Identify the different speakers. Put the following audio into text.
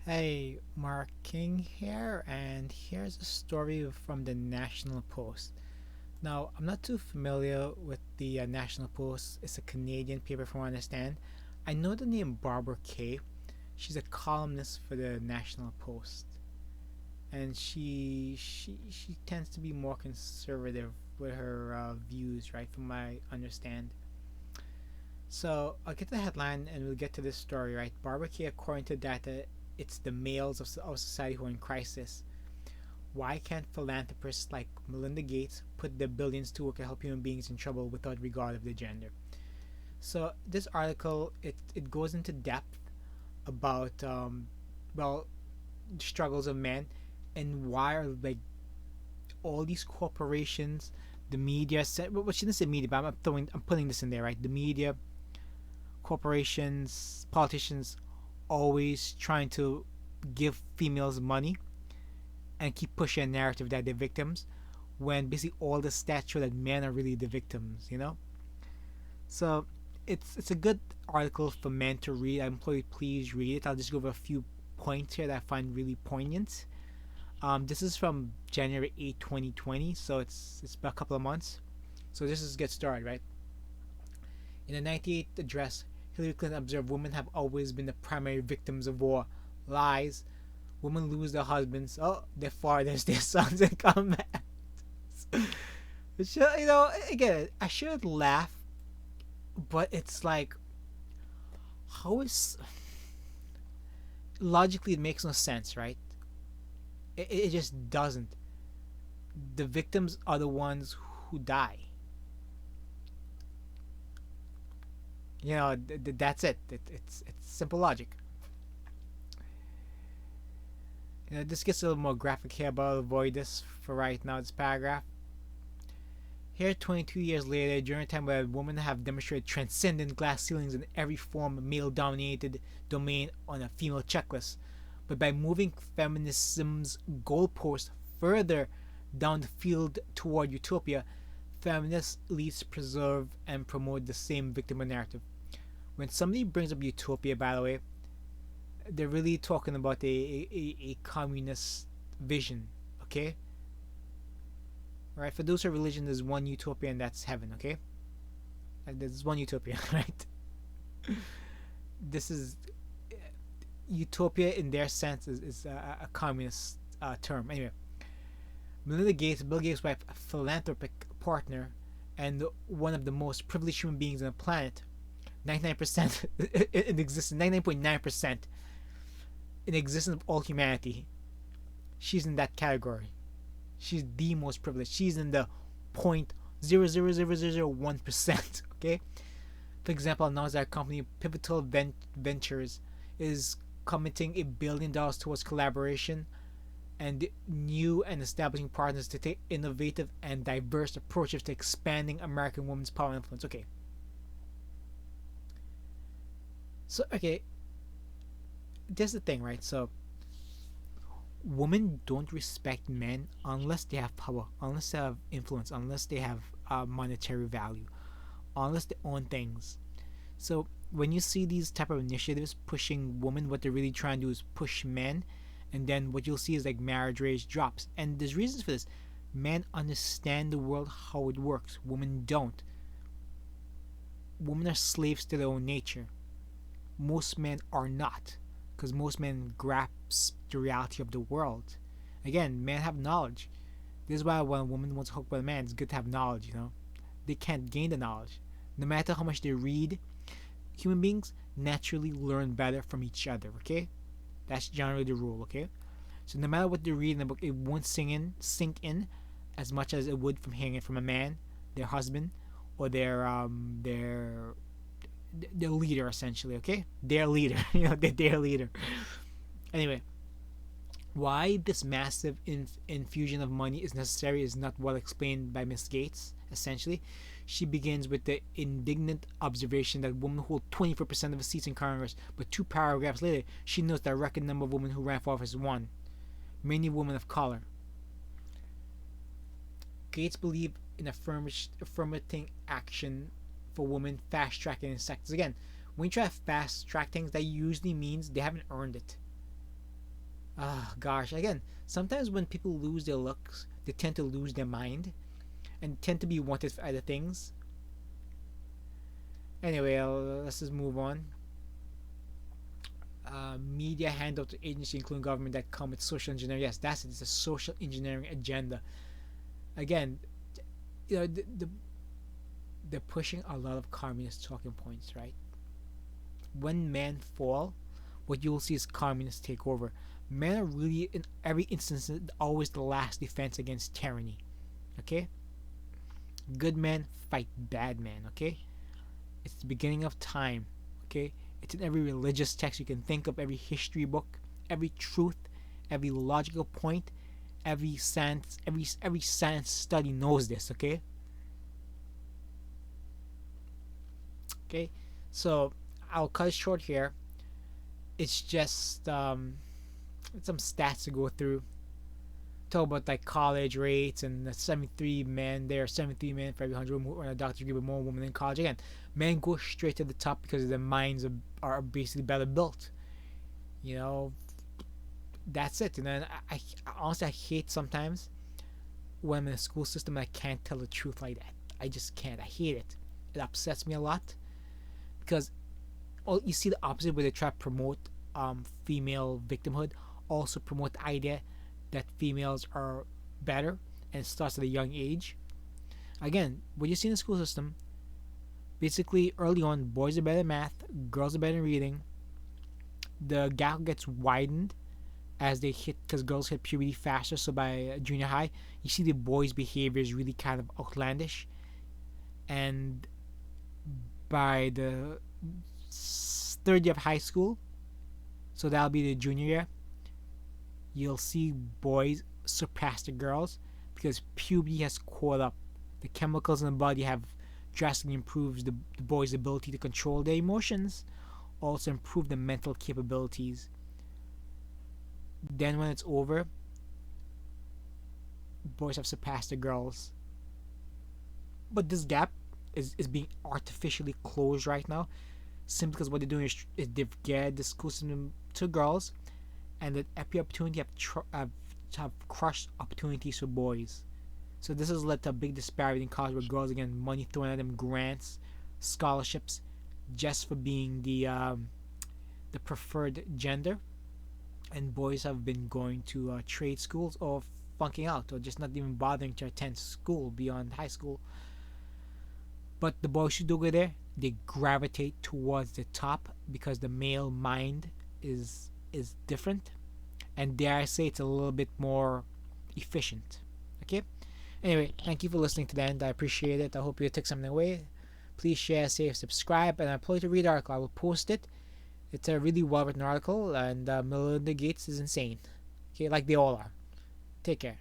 Speaker 1: Hey, Mark King here, and here's a story from the National Post. Now, I'm not too familiar with the National Post. It's a Canadian paper, from what I understand. I know the name Barbara Kay. She's a columnist for the National Post, and she tends to be more conservative with her views, right? From what I understand. So I'll get to the headline, and we'll get to this story, right? Barbara Kay, according to data, it's the males of society who are in crisis. Why can't philanthropists like Melinda Gates put their billions to work to help human beings in trouble without regard of their gender? So this article it goes into depth about well struggles of men and why are like all these corporations, the media, well, shouldn't say media, but I'm putting this in there, right? The media, corporations, politicians, always trying to give females money and keep pushing a narrative that they're victims when basically all the stats show that men are really the victims, you know? So it's a good article for men to read. I implore you, please read it. I'll just go over a few points here that I find really poignant. This is from January 8, 2020, so it's about a couple of months. So this is get started, right? In the 98th address, Hillary Clinton observed women have always been the primary victims of war. Lies. Women lose their husbands. Oh, their fathers, their sons in combat. Which, again, I should laugh, but it's like, how is. Logically, it makes no sense, right? It just doesn't. The victims are the ones who die. That's it. It's simple logic. This gets a little more graphic here, but I'll avoid this for right now. This paragraph. Here, 22 years later, during a time where women have demonstrated transcendent glass ceilings in every form of male-dominated domain on a female checklist, but by moving feminism's goalpost further down the field toward utopia, feminist elites preserve and promote the same victim narrative. When somebody brings up utopia, by the way, they're really talking about a communist vision, okay? Right? For those who are religion, there's one utopia and that's heaven, okay? There's one utopia, right? This is utopia in their sense is a communist term. Anyway, Melinda Gates, Bill Gates' wife, a philanthropic partner, and one of the most privileged human beings on the planet, 99% in existence, 99.9% in existence of all humanity. She's in that category. She's the most privileged. She's in the 0.00001%. Okay. For example, announced that company Pivotal Ventures is committing $1 billion towards collaboration and new and establishing partners to take innovative and diverse approaches to expanding American women's power and influence. Okay. So, okay, there's the thing, right? So, women don't respect men unless they have power, unless they have influence, unless they have monetary value, unless they own things. So when you see these type of initiatives pushing women, what they're really trying to do is push men, and then what you'll see is like marriage rate drops. And there's reasons for this. Men understand the world how it works. Women don't. Women are slaves to their own nature. Most men are not, because most men grasp the reality of the world. Again, men have knowledge. This is why when a woman wants to hook with a man, it's good to have knowledge, They can't gain the knowledge. No matter how much they read, human beings naturally learn better from each other, okay? That's generally the rule, okay? So no matter what they read in the book, it won't sink in as much as it would from hearing it from a man, their husband, or their leader, essentially, okay? Their leader, their leader. Anyway, why this massive infusion of money is necessary is not well explained by Miss Gates, essentially. She begins with the indignant observation that women hold 24% of the seats in Congress, but two paragraphs later, she notes that a record number of women who ran for office won, many women of color. Gates believed in affirmating action for women, fast tracking sectors. Again, when you try to fast track things, that usually means they haven't earned it. Ah, gosh. Again, sometimes when people lose their looks, they tend to lose their mind and tend to be wanted for other things. Anyway, let's just move on. Media handle to agency, including government, that come with social engineering. Yes, that's it. It's a social engineering agenda. Again, you know, they're pushing a lot of communist talking points, right? When men fall, what you will see is communists take over. Men are really, in every instance, always the last defense against tyranny. Okay? Good men fight bad men. Okay? It's the beginning of time. Okay? It's in every religious text you can think of, every history book, every truth, every logical point, every science study knows this. Okay? Okay? So I'll cut it short here. It's just some stats to go through. Talk about like college rates and the 73 men. There are 73 men for every 100 women who earn a doctorate degree, but more women in college. Again, men go straight to the top because their minds are basically better built. You know, that's it. And then I honestly I hate sometimes when I'm in a school system and I can't tell the truth like that. I just can't. I hate it. It upsets me a lot because you see the opposite where they try to promote female victimhood, also promote the idea that females are better, and it starts at a young age. Again, what you see in the school system, basically early on, boys are better at math, girls are better at reading. The gap gets widened as they hit, because girls hit puberty faster. So by junior high, you see the boys' behavior is really kind of outlandish, and by the third year of high school, so that'll be the junior year, you'll see boys surpass the girls because puberty has caught up. The chemicals in the body have drastically improved the boys' ability to control their emotions, also improve the mental capabilities. Then when it's over, boys have surpassed the girls. But this gap is being artificially closed right now, simply because what they're doing is they've geared the school system to girls, and that every opportunity have crushed opportunities for boys. So this has led to a big disparity in college, where girls are getting money thrown at them, grants, scholarships, just for being the preferred gender, and boys have been going to trade schools or funking out, or just not even bothering to attend school beyond high school. But the boys who do go there, they gravitate towards the top because the male mind is different, and dare I say it's a little bit more efficient. Okay. Anyway, thank you for listening to the end. I appreciate it. I hope you took something away. Please share, save, subscribe, and I will to read the article. I will post it. It's a really well written article, and Melinda Gates is insane. Okay, like they all are. Take care.